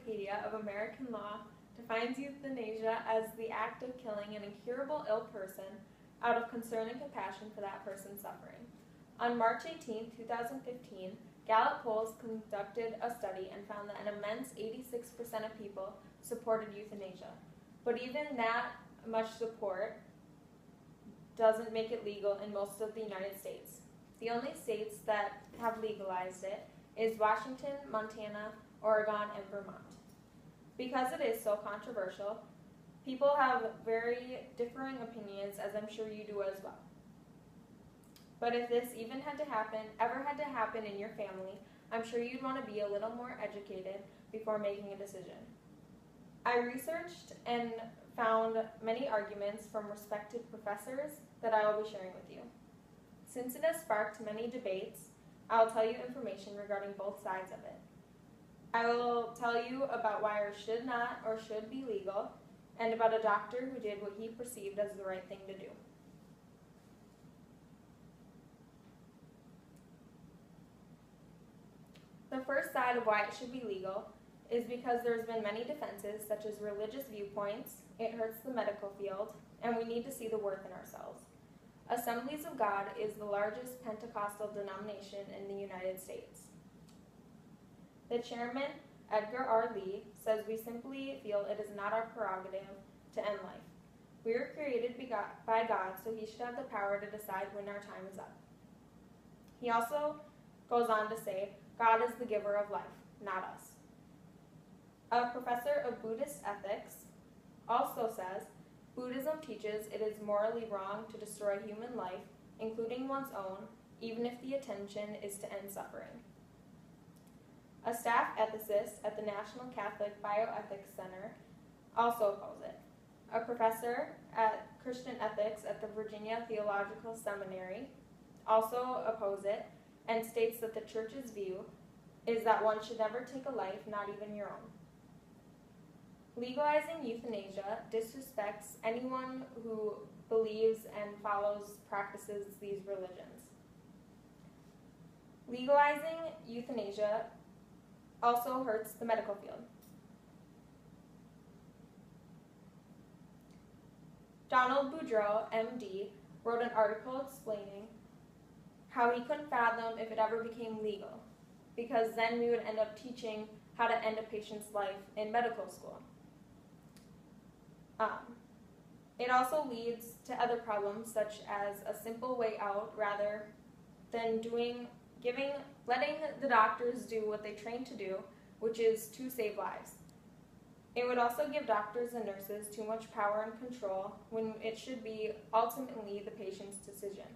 Encyclopedia of American Law defines euthanasia as the act of killing an incurable ill person out of concern and compassion for that person's suffering. On March 18, 2015, Gallup polls conducted a study and found that an immense 86% of people supported euthanasia. But even that much support doesn't make it legal in most of the United States. The only states that have legalized it is Washington, Montana, Oregon, and Vermont. Because it is so controversial, people have very differing opinions, as I'm sure you do as well. But if this even ever had to happen in your family, I'm sure you'd want to be a little more educated before making a decision. I researched and found many arguments from respected professors that I will be sharing with you. Since it has sparked many debates, I will tell you information regarding both sides of it. I will tell you about why it should not or should be legal, and about a doctor who did what he perceived as the right thing to do. The first side of why it should be legal is because there's been many defenses, such as religious viewpoints, it hurts the medical field, and we need to see the worth in ourselves. Assemblies of God is the largest Pentecostal denomination in the United States. The chairman, Edgar R. Lee, says we simply feel it is not our prerogative to end life. We were created by God, so he should have the power to decide when our time is up. He also goes on to say, God is the giver of life, not us. A professor of Buddhist ethics also says, Buddhism teaches it is morally wrong to destroy human life, including one's own, even if the intention is to end suffering. A staff ethicist at the National Catholic Bioethics Center also opposes it. A professor at Christian ethics at the Virginia Theological Seminary also opposes it and states that the church's view is that one should never take a life, not even your own. Legalizing euthanasia disrespects anyone who believes and practices these religions. Legalizing euthanasia also hurts the medical field. Donald Boudreaux, MD, wrote an article explaining how he couldn't fathom if it ever became legal, because then we would end up teaching how to end a patient's life in medical school. It also leads to other problems, such as a simple way out rather than letting the doctors do what they train to do, which is to save lives. It would also give doctors and nurses too much power and control when it should be ultimately the patient's decision.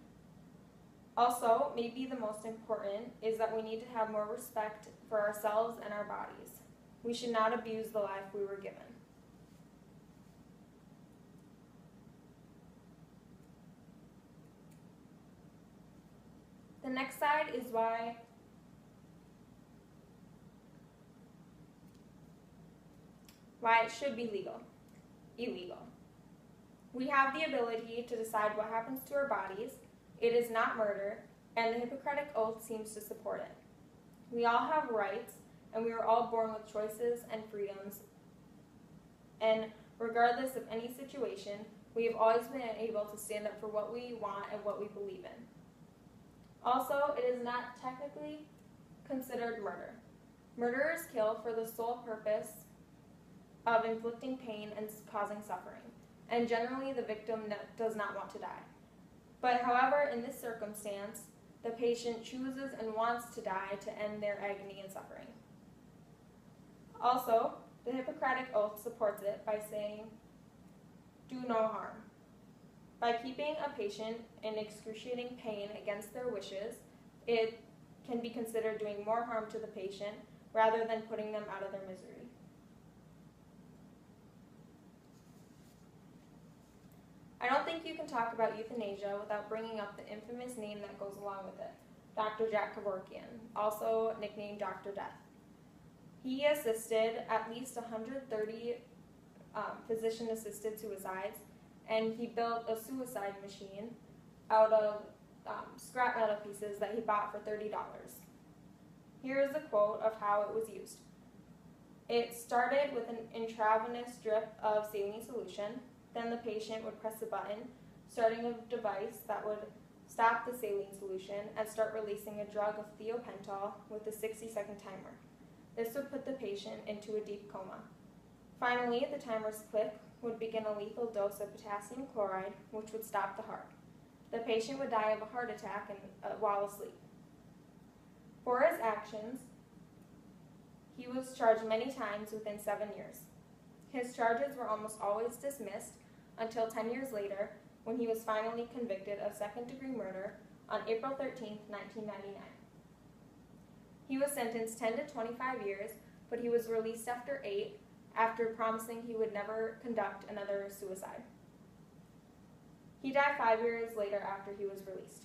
Also, maybe the most important is that we need to have more respect for ourselves and our bodies. We should not abuse the life we were given. The next side is why it should be illegal. We have the ability to decide what happens to our bodies. It is not murder, and the Hippocratic Oath seems to support it. We all have rights, and we are all born with choices and freedoms. And regardless of any situation, we have always been able to stand up for what we want and what we believe in. Also, it is not technically considered murder. Murderers kill for the sole purpose of inflicting pain and causing suffering, and generally the victim does not want to die. But however, in this circumstance, the patient chooses and wants to die to end their agony and suffering. Also, the Hippocratic Oath supports it by saying, do no harm. By keeping a patient in excruciating pain against their wishes, it can be considered doing more harm to the patient rather than putting them out of their misery. I don't think you can talk about euthanasia without bringing up the infamous name that goes along with it, Dr. Jack Kevorkian, also nicknamed Dr. Death. He assisted at least 130 physician-assisted suicides, and he built a suicide machine out of scrap metal pieces that he bought for $30. Here is a quote of how it was used. It started with an intravenous drip of saline solution. Then the patient would press a button, starting a device that would stop the saline solution and start releasing a drug of thiopental with a 60-second timer. This would put the patient into a deep coma. Finally, the timer's click would begin a lethal dose of potassium chloride, which would stop the heart. The patient would die of a heart attack while asleep. For his actions, he was charged many times within 7 years. His charges were almost always dismissed until 10 years later, when he was finally convicted of second-degree murder on April 13, 1999. He was sentenced 10 to 25 years, but he was released after 8, after promising he would never conduct another suicide. He died 5 years later after he was released.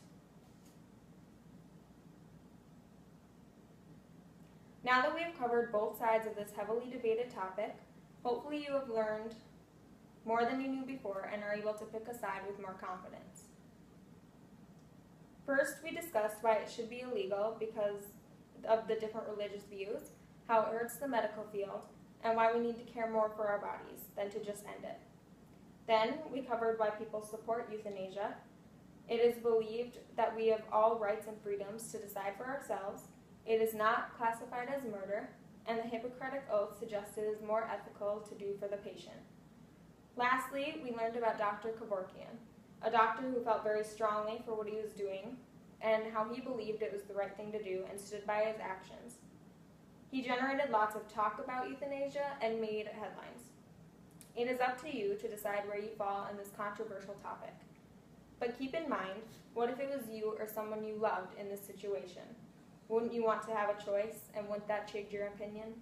Now that we have covered both sides of this heavily debated topic, hopefully you have learned more than you knew before and are able to pick a side with more confidence. First, we discussed why it should be illegal because of the different religious views, how it hurts the medical field, and why we need to care more for our bodies than to just end it. Then, we covered why people support euthanasia. It is believed that we have all rights and freedoms to decide for ourselves. It is not classified as murder, and the Hippocratic Oath suggests it is more ethical to do for the patient. Lastly, we learned about Dr. Kevorkian, a doctor who felt very strongly for what he was doing and how he believed it was the right thing to do and stood by his actions. He generated lots of talk about euthanasia and made headlines. It is up to you to decide where you fall in this controversial topic. But keep in mind, what if it was you or someone you loved in this situation? Wouldn't you want to have a choice, and wouldn't that change your opinion?